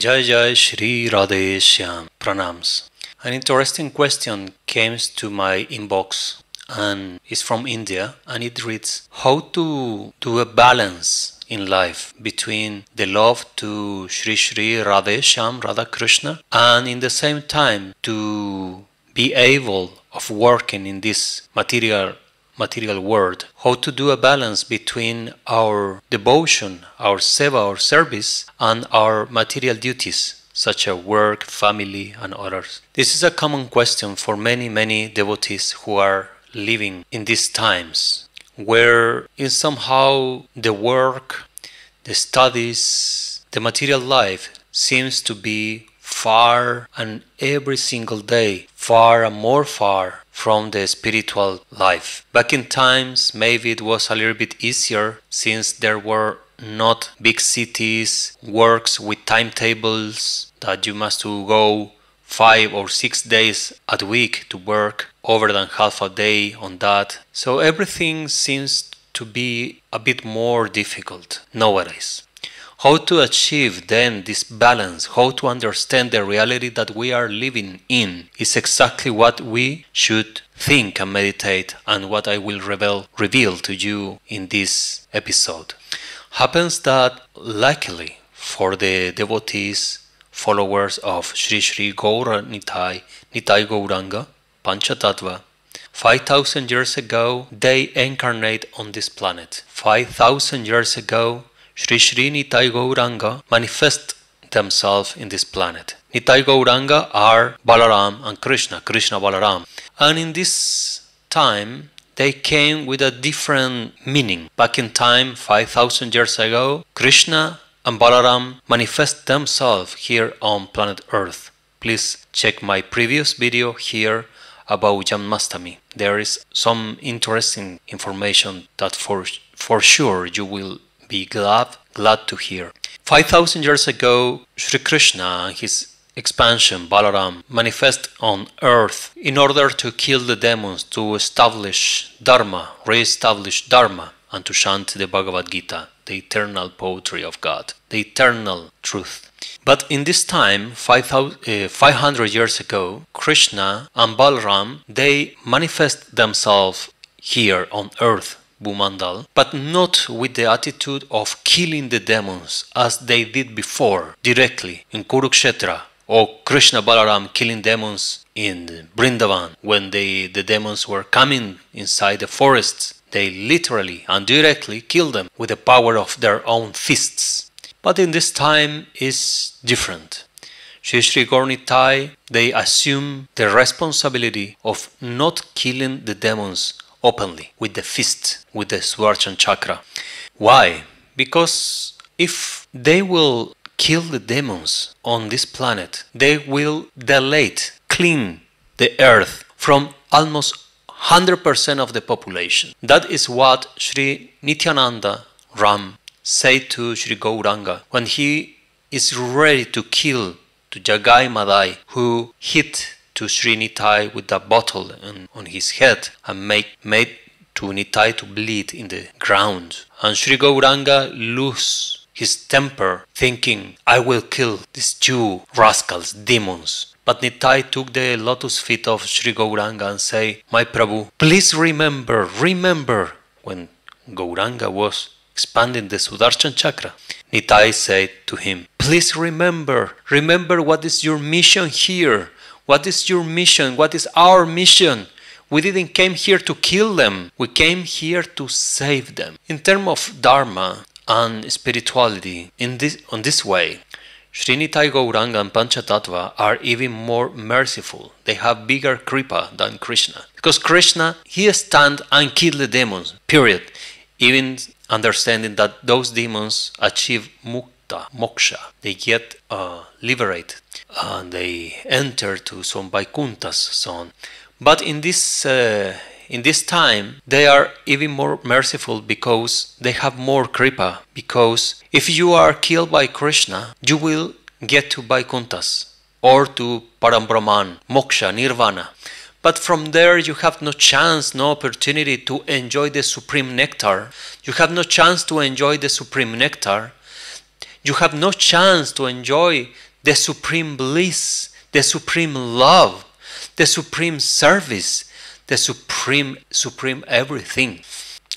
Jai Jai Shri Radhe Shyam. Pranams. An interesting question came to my inbox and is from India, and it reads: how to do a balance in life between the love to Shri Shri Radhe Shyam Radha Krishna and in the same time to be able of working in this material world. How to do a balance between our devotion, our seva, our service, and our material duties such as work, family, and others. This is a common question for many devotees who are living in these times, where is somehow the work, the studies, the material life seems to be far, and every single day far and more far from the spiritual life. Back in times, maybe it was a little bit easier since there were not big cities, works with timetables that you must go 5 or 6 days a week to work, over than half a day on that. So everything seems to be a bit more difficult nowadays. How to achieve then this balance, how to understand the reality that we are living in, is exactly what we should think and meditate, and what I will reveal to you in this episode. Happens that luckily for the devotees, followers of Sri Sri Gaura Nitai Gauranga, Panchatattva, 5,000 years ago they incarnate on this planet. 5,000 years ago Sri Sri Nitai Gauranga manifest themselves in this planet. Nitai Gauranga are Balaram and Krishna Balaram. And in this time, they came with a different meaning. Back in time, 5,000 years ago, Krishna and Balaram manifest themselves here on planet Earth. Please check my previous video here about Janmastami. There is some interesting information that for sure you will be glad to hear. 5,000 years ago, Sri Krishna and his expansion, Balaram, manifest on earth in order to kill the demons, to establish Dharma, re-establish Dharma, and to chant the Bhagavad Gita, the eternal poetry of God, the eternal truth. But in this time, 500 years ago, Krishna and Balaram, they manifest themselves here on earth, Bhumandal, but not with the attitude of killing the demons as they did before, directly in Kurukshetra, or Krishna Balaram killing demons in Vrindavan when the demons were coming inside the forests. They literally and directly killed them with the power of their own fists. But in this time is different. Sri Sri Gaurnitai, they assume the responsibility of not killing the demons openly, with the fist, with the Sudarshan chakra. Why? Because if they will kill the demons on this planet, they will clean the earth from almost 100% of the population. That is what Sri Nityananda Ram said to Sri Gauranga when he is ready to kill to Jagai Madai, who hit to Sri Nitai with a bottle on his head and made to Nitai to bleed in the ground. And Sri Gauranga lose his temper, thinking, I will kill these two rascals, demons. But Nitai took the lotus feet of Sri Gauranga and say, my Prabhu, please remember, when Gauranga was expanding the Sudarshan chakra, Nitai said to him, please remember what is your mission here. What is your mission? What is our mission? We didn't came here to kill them. We came here to save them. In terms of Dharma and spirituality, on this way, Sri Nitai Gauranga and Panchatattva are even more merciful. They have bigger kripa than Krishna. Because Krishna, he stand and kill the demons, period. Even understanding that those demons achieve mukta, moksha. They get liberated. And they enter to some Vaikunthas, so on. But in this time, they are even more merciful because they have more kripa. Because if you are killed by Krishna, you will get to Vaikunthas or to Parambrahman, moksha, nirvana. But from there you have no chance, no opportunity to enjoy the supreme nectar. You have no chance to enjoy the supreme nectar. You have no chance to enjoy the supreme bliss, the supreme love, the supreme service, the supreme everything.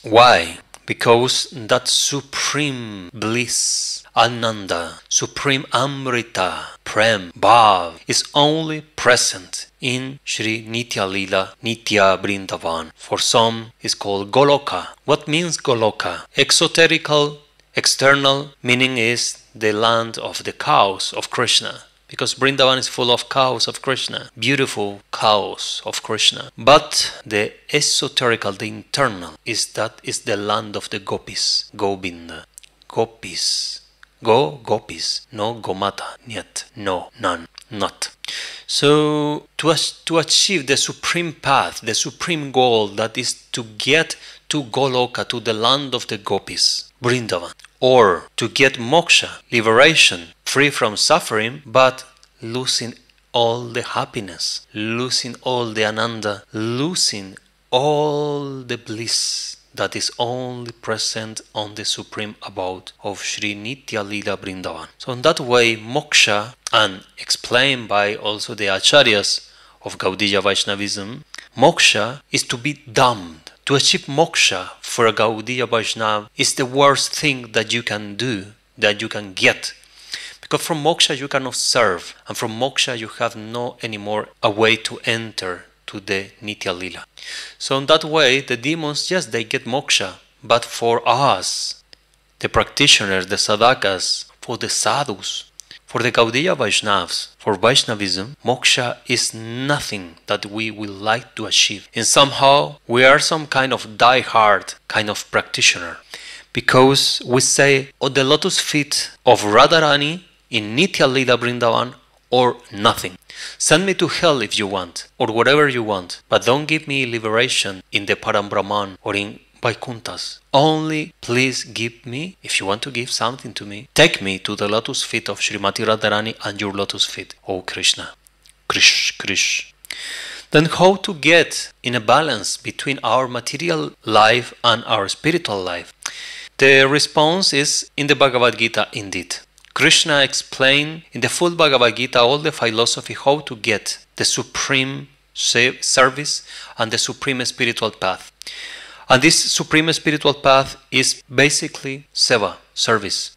Why? Because that supreme bliss, Ananda, supreme Amrita, Prem, Bhav, is only present in Sri Nitya Lila, Nitya Brindavan. For some, is called Goloka. What means Goloka? Exoterical, external meaning is the land of the cows of Krishna. Because Vrindavan is full of cows of Krishna, beautiful cows of Krishna. But the esoterical, the internal, is the land of the gopis, Govinda, gopis. Gopis, no Gomata, niet, no, none, not. So to achieve the supreme path, the supreme goal, that is to get to Goloka, to the land of the gopis, Vrindavan, or to get moksha, liberation, free from suffering, but losing all the happiness, losing all the ananda, losing all the bliss that is only present on the supreme abode of Sri Nitya Lila Vrindavan. So in that way, moksha, and explained by also the acharyas of Gaudiya Vaishnavism, moksha is to be damned. To achieve moksha for a Gaudiya Vaishnava is the worst thing that you can do, that you can get. Because from moksha you cannot serve, and from moksha you have no anymore a way to enter to the Nitya Lila. So in that way, the demons, yes, they get moksha, but for us, the practitioners, the sadhakas, for the sadhus, for the Gaudiya Vaishnavas, for Vaishnavism, moksha is nothing that we will like to achieve. And somehow, we are some kind of die-hard kind of practitioner. Because we say, oh, the lotus feet of Radharani in Nitya Lila Vrindavan, or nothing. Send me to hell if you want, or whatever you want, but don't give me liberation in the Parambrahman or in Vaikunthas. Only please give me, if you want to give something to me, take me to the lotus feet of Srimati Radharani and your lotus feet, O Krishna. Krish. Then how to get in a balance between our material life and our spiritual life? The response is in the Bhagavad Gita indeed. Krishna explained in the full Bhagavad Gita all the philosophy how to get the supreme service and the supreme spiritual path. And this supreme spiritual path is basically seva, service.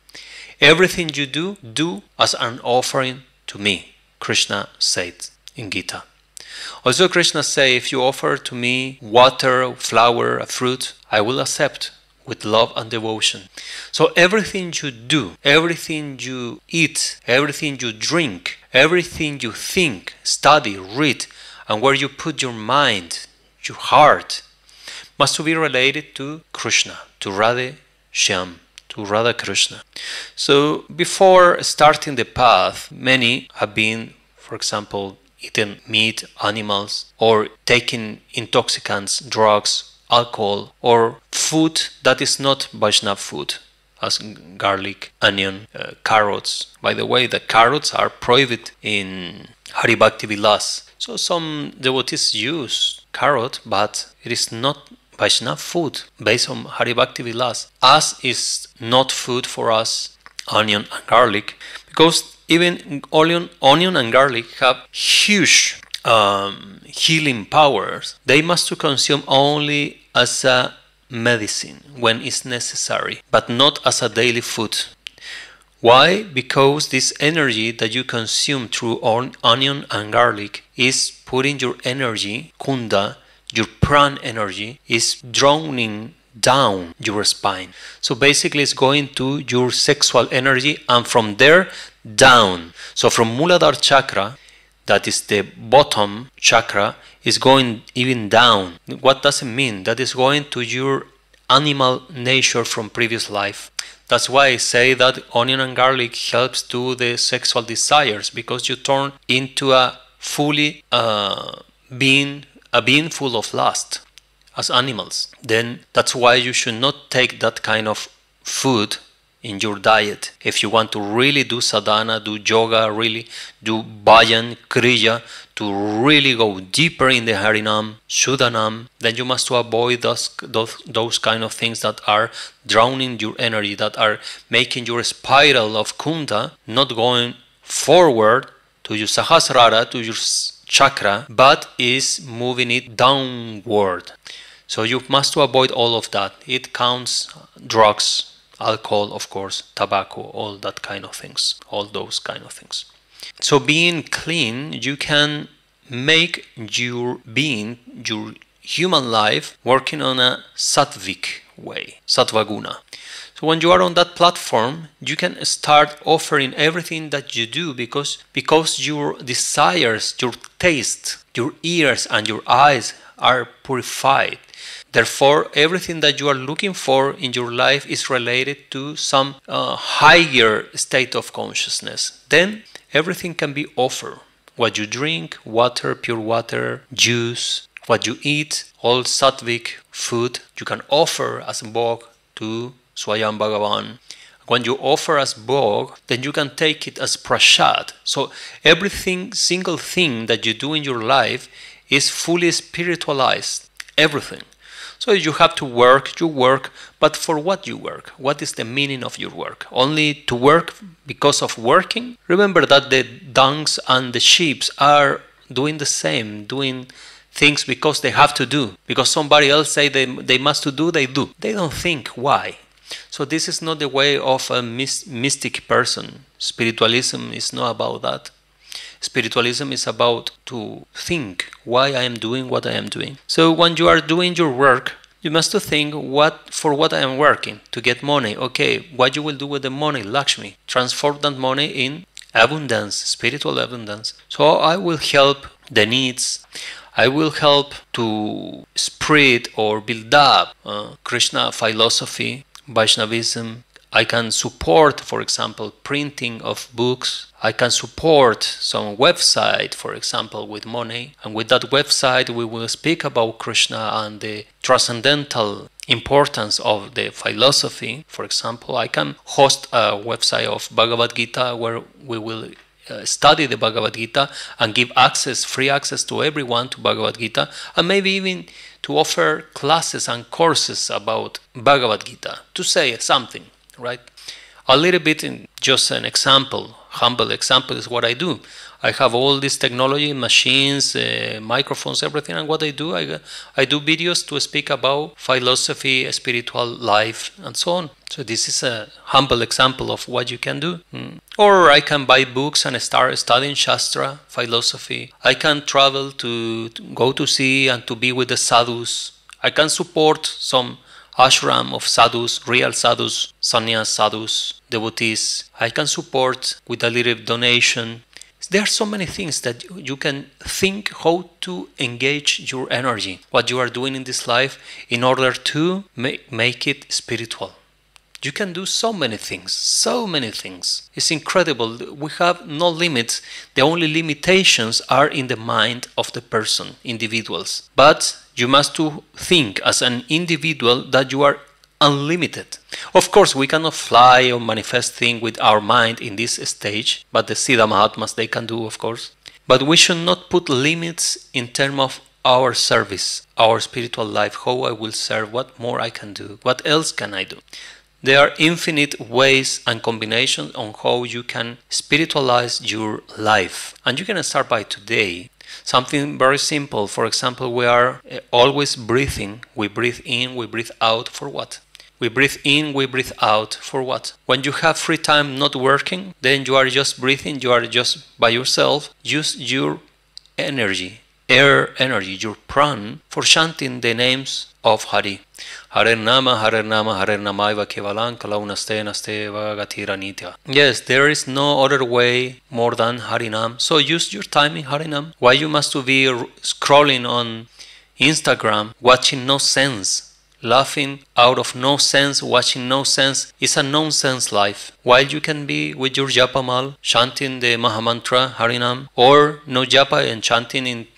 Everything you do as an offering to me, Krishna said in Gita. Also Krishna said, if you offer to me water, flower, a fruit, I will accept with love and devotion. So everything you do, everything you eat, everything you drink, everything you think, study, read, and where you put your mind, your heart, must be related to Krishna, to Radhe Shyam, to Radha Krishna. So before starting the path, many have been, for example, eating meat, animals, or taking intoxicants, drugs, alcohol, or food that is not Vaishnava food, as garlic, onion, carrots. By the way, the carrots are prohibited in Hari Bhakti Vilas. So some devotees use carrot, but it is not Vaishnava food based on Hari Bhakti Vilas, as is not food for us onion and garlic, because even onion and garlic have huge healing powers. They must consume only as a medicine when it's necessary, but not as a daily food. Why? Because this energy that you consume through onion and garlic is putting your energy, kunda, your pran energy, is drowning down your spine. So basically it's going to your sexual energy, and from there down. So from Muladhara chakra, that is the bottom chakra, is going even down. What does it mean? That is going to your animal nature from previous life. That's why I say that onion and garlic helps to the sexual desires, because you turn into a fully being full of lust as animals. Then that's why you should not take that kind of food in your diet. If you want to really do sadhana, do yoga, really do bhajan, kriya, to really go deeper in the Harinam, Shuddhanam, then you must avoid those kind of things that are drowning your energy, that are making your spiral of kunda not going forward to your Sahasrara, to your chakra, but is moving it downward. So you must avoid all of that. It counts drugs, alcohol, of course, tobacco, all that kind of things, all those kind of things. So being clean, you can make your being, your human life, working on a sattvic way, sattva guna. So when you are on that platform, you can start offering everything that you do because your desires, your taste, your ears and your eyes are purified. Therefore, everything that you are looking for in your life is related to some higher state of consciousness. Then everything can be offered. What you drink, water, pure water, juice, what you eat, all sattvic food, you can offer as bhog to Swayam Bhagavan. When you offer as bhog, then you can take it as prasad. So everything, single thing that you do in your life is fully spiritualized. Everything. So you have to work, you work, but for what you work? What is the meaning of your work? Only to work because of working? Remember that the donks and the sheep are doing the same, doing things because they have to do. Because somebody else say they must to do, they do. They don't think why. So this is not the way of a mystic person. Spiritualism is not about that. Spiritualism is about to think why I am doing what I am doing. So when you are doing your work, you must think for what I am working, to get money. Okay, what you will do with the money, Lakshmi? Transform that money in abundance, spiritual abundance. So I will help the needs. I will help to spread or build up Krishna philosophy, Vaishnavism. I can support, for example, printing of books. I can support some website, for example, with money. And with that website, we will speak about Krishna and the transcendental importance of the philosophy. For example, I can host a website of Bhagavad Gita where we will study the Bhagavad Gita and give access, free access to everyone to Bhagavad Gita, and maybe even to offer classes and courses about Bhagavad Gita, to say something. Right? A little bit in just an example, humble example is what I do. I have all this technology, machines, microphones, everything, and what I do do videos to speak about philosophy, spiritual life, and so on. So this is a humble example of what you can do. Or I can buy books and start studying Shastra, philosophy. I can travel to go to see and to be with the sadhus. I can support some ashram of sadhus, real sadhus, sannyas sadhus, devotees. I can support with a little donation. There are so many things that you can think how to engage your energy, what you are doing in this life in order to make it spiritual. You can do so many things, so many things. It's incredible. We have no limits. The only limitations are in the mind of the person, individuals. But you must to think as an individual that you are unlimited. Of course, we cannot fly or manifest things with our mind in this stage, but the Siddha Mahatmas, they can do, of course. But we should not put limits in terms of our service, our spiritual life, how I will serve, what more I can do, what else can I do. There are infinite ways and combinations on how you can spiritualize your life. And you can start by today. Something very simple. For example, we are always breathing. We breathe in, we breathe out. For what? We breathe in, we breathe out. For what? When you have free time not working, then you are just breathing, you are just by yourself. Use your energy, air energy, your pran, for chanting the names of Hari. Hare Nama, Hare Nama, Hare Namaiva Kevalan Kalaunaste Nasteva Gatira Nitya. Yes, there is no other way more than Harinam. So use your time in Harinam. Why you must to be scrolling on Instagram, watching no sense, laughing out of no sense, watching no sense, is a nonsense life. While you can be with your Japamal, chanting the Mahamantra, Harinam, or no Japa and chanting in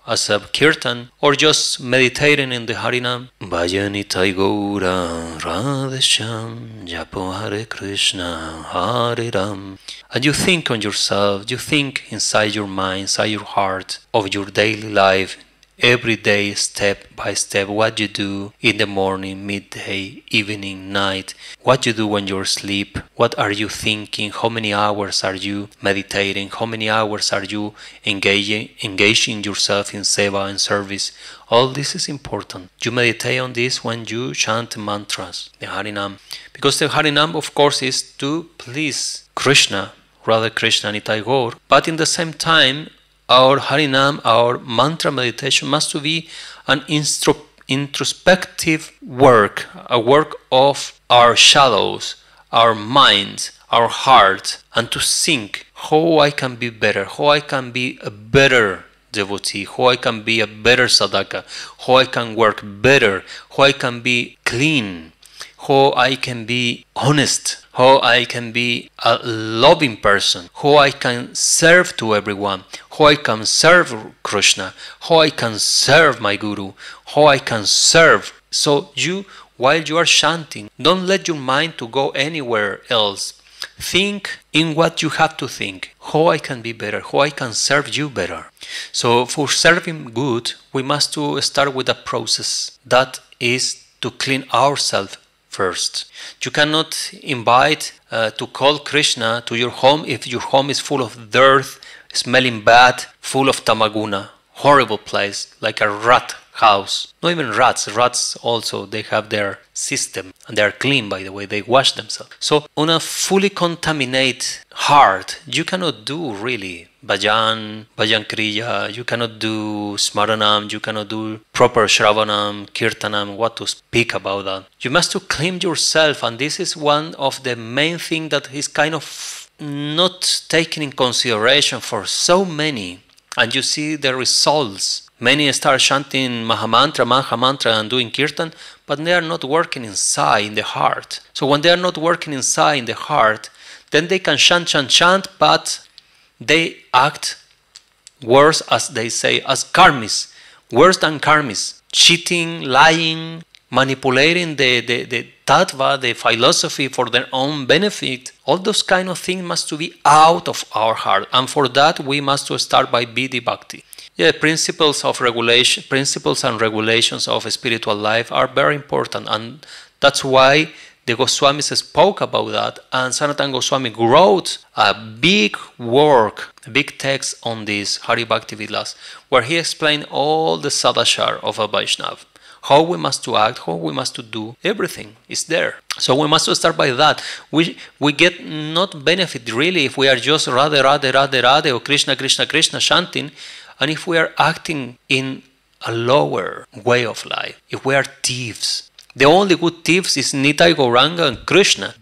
as a kirtan, or just meditating in the Harinam. Bhajanitai Gaura Radhesham Japo Hare Krishna Hare Ram. And you think on yourself, you think inside your mind, inside your heart of your daily life, every day, step by step, what you do in the morning, midday, evening, night, what you do when you sleep, what are you thinking, how many hours are you meditating, how many hours are you engaging yourself in seva and service. All this is important. You meditate on this when you chant mantras, the Harinam. Because the Harinam, of course, is to please Krishna, Radha Krishna Nitai Gaur. But in the same time, our Harinam, our mantra meditation must be an introspective work, a work of our shadows, our minds, our heart, and to think how I can be better, how I can be a better devotee, how I can be a better sadhaka, how I can work better, how I can be clean, how I can be honest, how I can be a loving person, how I can serve to everyone, how I can serve Krishna, how I can serve my Guru, how I can serve. So you, while you are chanting, don't let your mind to go anywhere else. Think in what you have to think, how I can be better, how I can serve you better. So for serving good, we must to start with a process that is to clean ourselves first. You cannot invite to call Krishna to your home if your home is full of dirt, smelling bad, full of tamaguna. Horrible place, like a rat house. Not even rats. Rats also, they have their system. And they are clean, by the way. They wash themselves. So on a fully contaminated heart, you cannot do really Bhajan Kriya, you cannot do Smaranam, you cannot do proper Shravanam, Kirtanam, what to speak about that. You must to clean yourself, and this is one of the main things that is kind of not taken in consideration for so many. And you see the results. Many start chanting Mahamantra and doing Kirtan, but they are not working inside in the heart. So when they are not working inside in the heart, then they can chant, but they act worse, as they say, as karmis, worse than karmis, cheating, lying, manipulating the tattva, the philosophy for their own benefit. All those kind of things must to be out of our heart, and for that we must to start by Vidhi Bhakti. Yeah, principles and regulations of spiritual life are very important, and that's why the Goswamis spoke about that, and Sanatana Goswami wrote a big work, a big text on this, Hari Bhakti Vilas, where he explained all the sadashar of a Vaishnava. How we must to act, how we must to do, everything is there. So we must start by that. We get not benefit really if we are just Radhe, Radhe, Radhe, Radhe, or Krishna, Krishna, Krishna chanting, and if we are acting in a lower way of life, if we are thieves. The only good thieves is Nitai Gauranga and Krishna.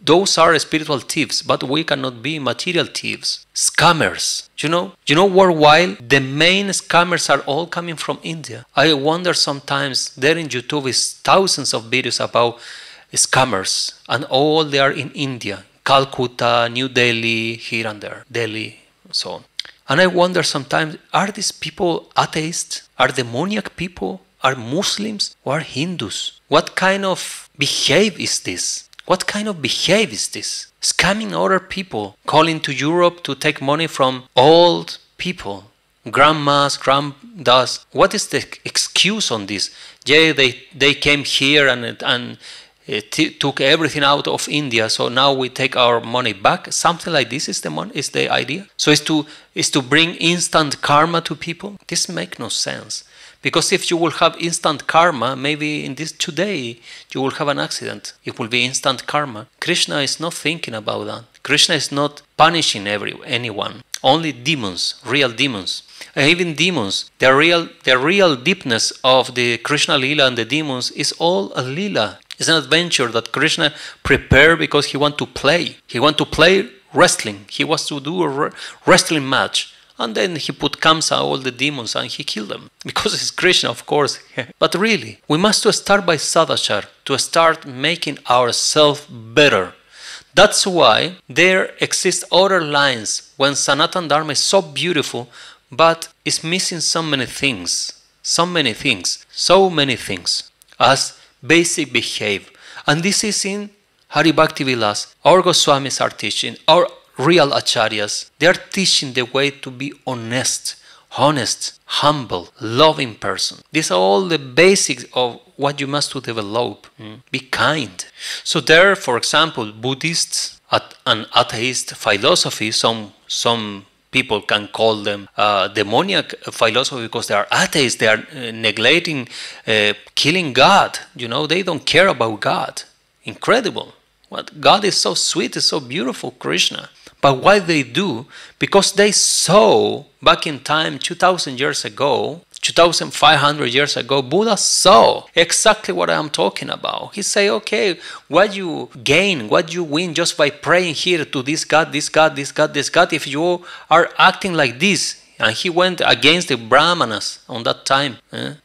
Those are spiritual thieves, but we cannot be material thieves. Scammers. You know worldwide, the main scammers are all coming from India. I wonder sometimes, there in YouTube is thousands of videos about scammers, and all they are in India. Calcutta, New Delhi, here and there, Delhi, so on. And I wonder sometimes, are these people atheists? Are demoniac people? Are Muslims or are Hindus? What kind of behavior is this? What kind of behavior is this? Scamming other people, calling to Europe to take money from old people, grandmas, granddads. What is the excuse on this? Yeah, they came here and took everything out of India, so now we take our money back. Something like this is the idea. So is to bring instant karma to people. This makes no sense. Because if you will have instant karma, maybe in this today you will have an accident. It will be instant karma. Krishna is not thinking about that. Krishna is not punishing anyone. Only demons, real demons. And even demons, the real deepness of the Krishna Leela and the demons is all a Leela. It's an adventure that Krishna prepared because he wants to play. He wants to play wrestling. He wants to do a wrestling match. And then he put Kamsa, all the demons, and he killed them. Because it's Krishna, of course. But really, we must start by sadashar, to start making ourselves better. That's why there exist other lines when Sanatana Dharma is so beautiful, but it's missing so many things, as basic behavior. And this is in Hari Bhakti Vilas. Our Goswamis are teaching, our real acharyas, they are teaching the way to be honest, honest, humble, loving person. These are all the basics of what you must to develop. Be kind. So there, for example, Buddhists and atheist philosophy, some people can call them demoniac philosophy because they are atheists. They are neglecting, killing God. They don't care about God. Incredible. What God is so sweet, is so beautiful, Krishna. But why they do? Because they saw back in time 2,000 years ago, 2,500 years ago, Buddha saw exactly what I'm talking about. He say, okay, what you gain, what you win just by praying here to this God, this God, this God, this God, if you are acting like this. And he went against the Brahmanas on that time.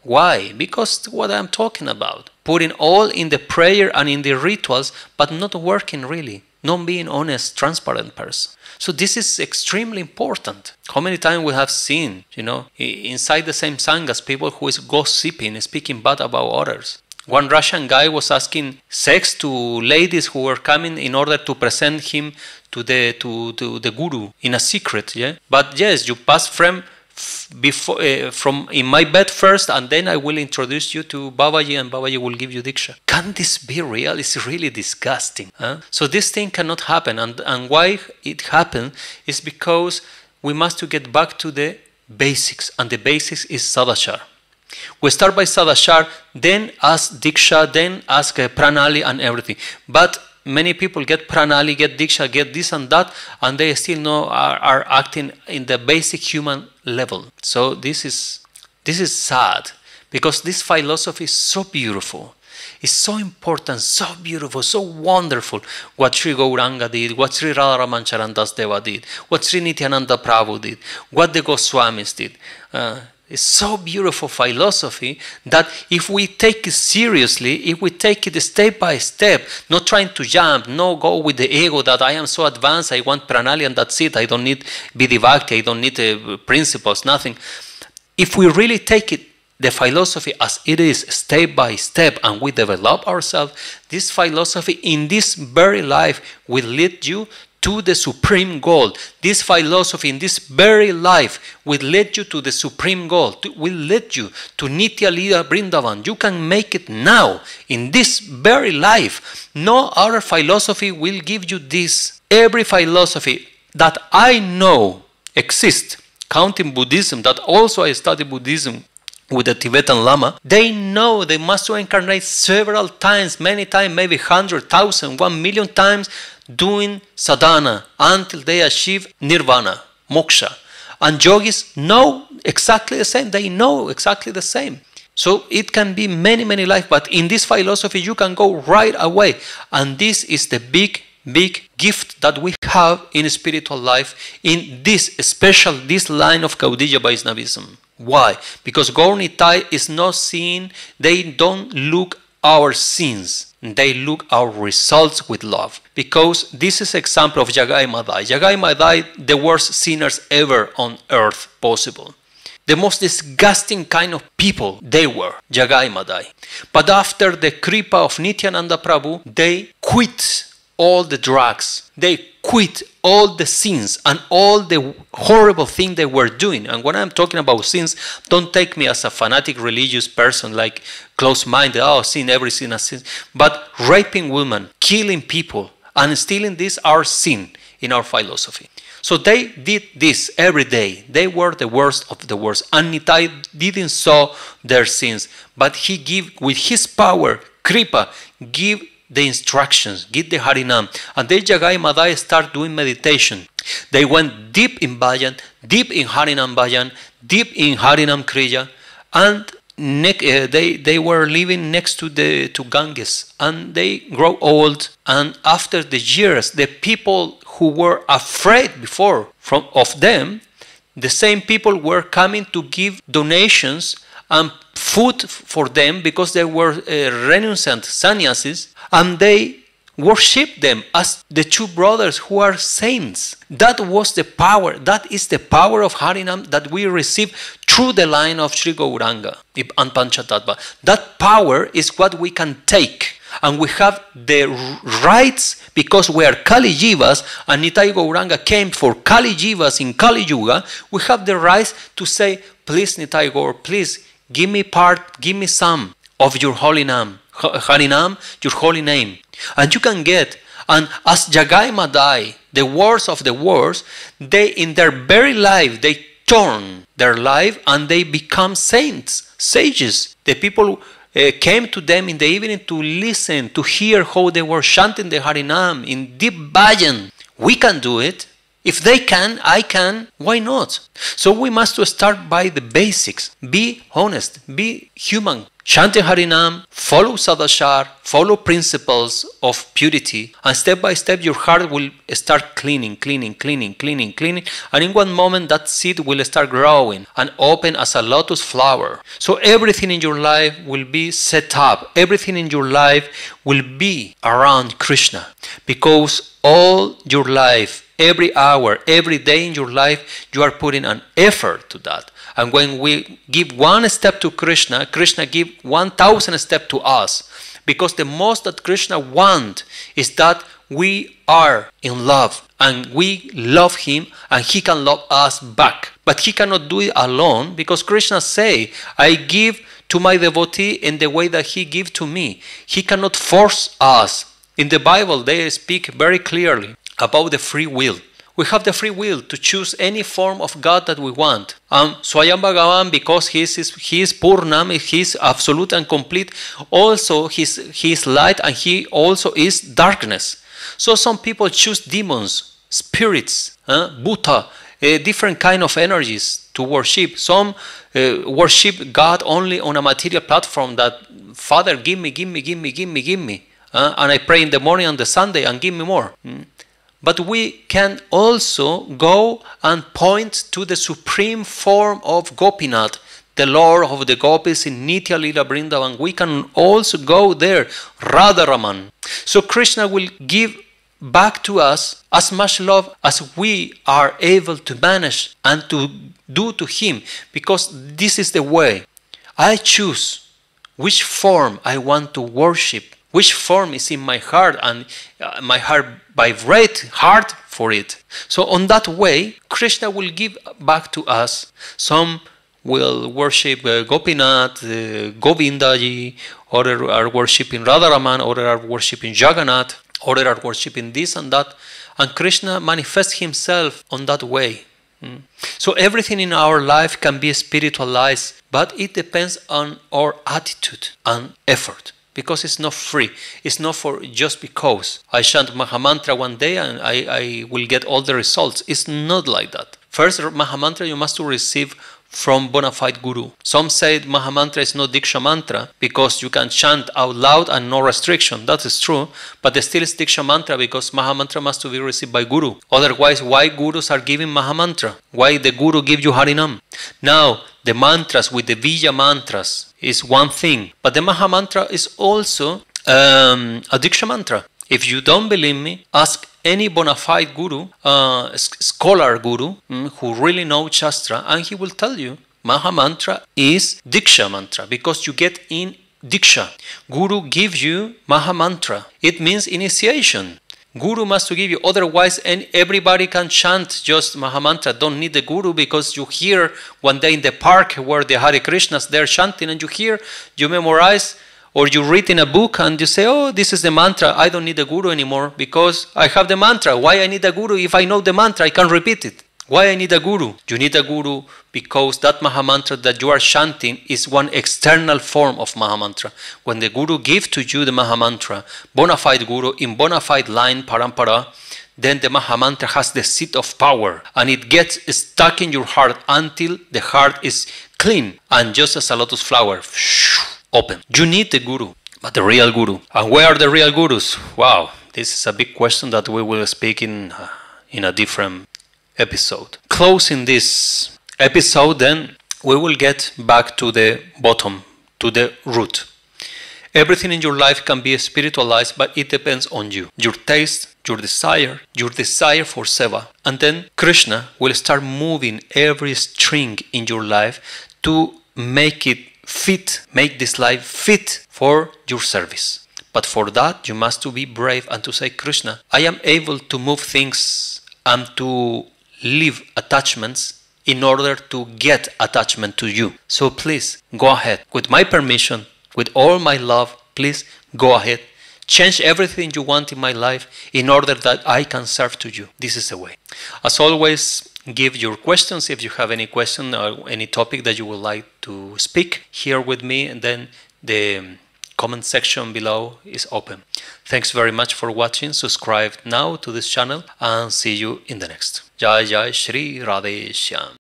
Why? Because what I'm talking about. Putting all in the prayer and in the rituals, but not working really. Not being honest, transparent person. So this is extremely important. How many times we have seen, inside the same sanghas, people who is gossiping, speaking bad about others. One Russian guy was asking sex to ladies who were coming in order to present him to the guru in a secret. Yeah, but yes, you pass from in my bed first, and then I will introduce you to Babaji, and Babaji will give you diksha. Can this be real? It's really disgusting. So this thing cannot happen, and why it happens is because we must to get back to the basics, and the basics is sadashar. We start by sadashar, then ask diksha, then ask pranali and everything. But many people get pranali, get diksha, get this and that, and they still are acting in the basic human level. So this is sad, because this philosophy is so beautiful. It's so important, so beautiful, so wonderful. What Sri Gauranga did, what Sri Radharaman Charan Das Deva did, what Sri Nityananda Prabhu did, what the Goswamis did. It's so beautiful philosophy that if we take it seriously, if we take it step by step, not trying to jump, no go with the ego that I am so advanced, I want pranali and that's it, I don't need Vidhi Bhakti, I don't need principles, nothing. If we really take it, the philosophy as it is, step by step, and we develop ourselves, this philosophy in this very life will lead you to the supreme goal. This philosophy in this very life will lead you to the supreme goal, will lead you to Nitya Lila Vrindavan. You can make it now, in this very life. No other philosophy will give you this. Every philosophy that I know exists, counting Buddhism, that also I study Buddhism with the Tibetan Lama, they know they must reincarnate several times, many times, maybe 100,000, 1,000,000 times, doing sadhana until they achieve nirvana, moksha. And yogis know exactly the same. They know exactly the same. So it can be many, many lives, but in this philosophy you can go right away. And this is the big gift that we have in spiritual life in this line of Gaudiya Vaishnavism. Why? Because Gaur Nitai is not seeing, they don't look our sins, they look our results with love. Because this is example of Jagai Madai. Jagai Madai, the worst sinners ever on earth possible. The most disgusting kind of people they were, Jagai Madai. But after the Kripa of Nityananda Prabhu, they quit all the drugs, they quit all the sins and all the horrible things they were doing. And when I'm talking about sins, don't take me as a fanatic religious person, like close-minded, sin, every sin is sin. But raping women, killing people, and stealing this are sin in our philosophy. So they did this every day. They were the worst of the worst. And Nitai didn't saw their sins, but he give, with his power, Kripa, give the instructions, give the Harinam. And then Jagai Madai start doing meditation. They went deep in Bhajan, deep in Harinam Bhajan, deep in Harinam Kriya, and they were living next to Ganges, and they grow old. And after the years, the people who were afraid before of them, the same people were coming to give donations and food for them, because they were renunciant sannyasis, and they worship them as the two brothers who are saints. That was the power, that is the power of Harinam that we receive through the line of Sri Gauranga and Panchatattva. That power is what we can take And we have the rights because we are Kali Jivas and Nitai Gauranga came for Kali Jivas in Kali Yuga. We have the rights to say, please Nitai Gaur, please give me some of your holy name, Harinam, your holy name. And you can get, and as Jagai Madai, the worst of the worst, they in their very life, they turn their life and they become saints, sages. The people came to them in the evening to listen, to hear how they were chanting the Harinam in deep bhajan. We can do it. If they can, I can. Why not? So we must start by the basics. Be honest. Be human. Chant Harinam, follow Sadashar, follow principles of purity, and step by step your heart will start cleaning. And in one moment that seed will start growing and open as a lotus flower. So everything in your life will be set up. Everything in your life will be around Krishna. Because all your life, every hour, every day in your life, you are putting an effort to that. And when we give one step to Krishna, Krishna gives 1,000 steps to us. Because the most that Krishna wants is that we are in love. And we love him and he can love us back. But he cannot do it alone because Krishna say, I give to my devotee in the way that he gives to me. He cannot force us. In the Bible, they speak very clearly about the free will. We have the free will to choose any form of God that we want. Swayam Bhagavan, because he is Purnam, he is absolute and complete, also he is light and he also is darkness. So some people choose demons, spirits, Bhuta, different kind of energies to worship. Some worship God only on a material platform that, Father, give me. And I pray in the morning on the Sunday and give me more. But we can also go and point to the supreme form of Gopinath, the Lord of the Gopis in Nitya Lila Vrindavan. We can also go there, Radharaman. So Krishna will give back to us as much love as we are able to manage and to do to him. Because this is the way. I choose which form I want to worship. Which form is in my heart and my heart vibrates hard for it. So on that way, Krishna will give back to us. Some will worship Gopinath, Govindaji, others are worshipping Radharaman, others are worshipping Jagannath, others are worshipping this and that. And Krishna manifests himself on that way. So everything in our life can be spiritualized, but it depends on our attitude and effort. Because it's not free. It's not for just because I chant Mahamantra one day and I will get all the results. It's not like that. First, Mahamantra you must receive from bonafide guru. Some say Mahamantra is not Diksha mantra because you can chant out loud and no restriction. That is true. But still is Diksha mantra because Mahamantra must be received by guru. Otherwise, why gurus are giving Mahamantra? Why the guru give you Harinam? Now, the mantras with the Vija mantras is one thing. But the Mahamantra is also a Diksha mantra. If you don't believe me, ask any bona fide guru, scholar guru, who really knows Shastra, and he will tell you Mahamantra is Diksha mantra because you get in Diksha. Guru gives you Mahamantra. It means initiation. Guru must give you, otherwise everybody can chant just Mahamantra. Don't need the guru because you hear one day in the park where the Hare Krishnas they're chanting and you hear, you memorize, or you read in a book and you say, oh, this is the mantra, I don't need the guru anymore because I have the mantra. Why I need a guru? If I know the mantra, I can repeat it. Why I need a guru? You need a guru because that Mahamantra that you are chanting is one external form of Mahamantra. When the guru gives to you the Mahamantra, bona fide guru in bona fide line, parampara, then the Mahamantra has the seat of power and it gets stuck in your heart until the heart is clean and just as a lotus flower, open. You need the guru, but the real guru. And where are the real gurus? Wow, this is a big question that we will speak in a different episode. Closing this episode, then we will get back to the bottom, to the root. Everything in your life can be spiritualized, but it depends on you. Your taste, your desire for seva. And then Krishna will start moving every string in your life to make it fit, make this life fit for your service. But for that, you must to be brave and to say, Krishna, I am able to move things and to leave attachments in order to get attachment to you. So please, go ahead. With my permission, with all my love, please go ahead. Change everything you want in my life in order that I can serve to you. This is the way. As always, give your questions if you have any question or any topic that you would like to speak here with me, and then the comment section below is open. Thanks very much for watching. Subscribe now to this channel and see you in the next. Jai Jai Shri Radhe Shyam.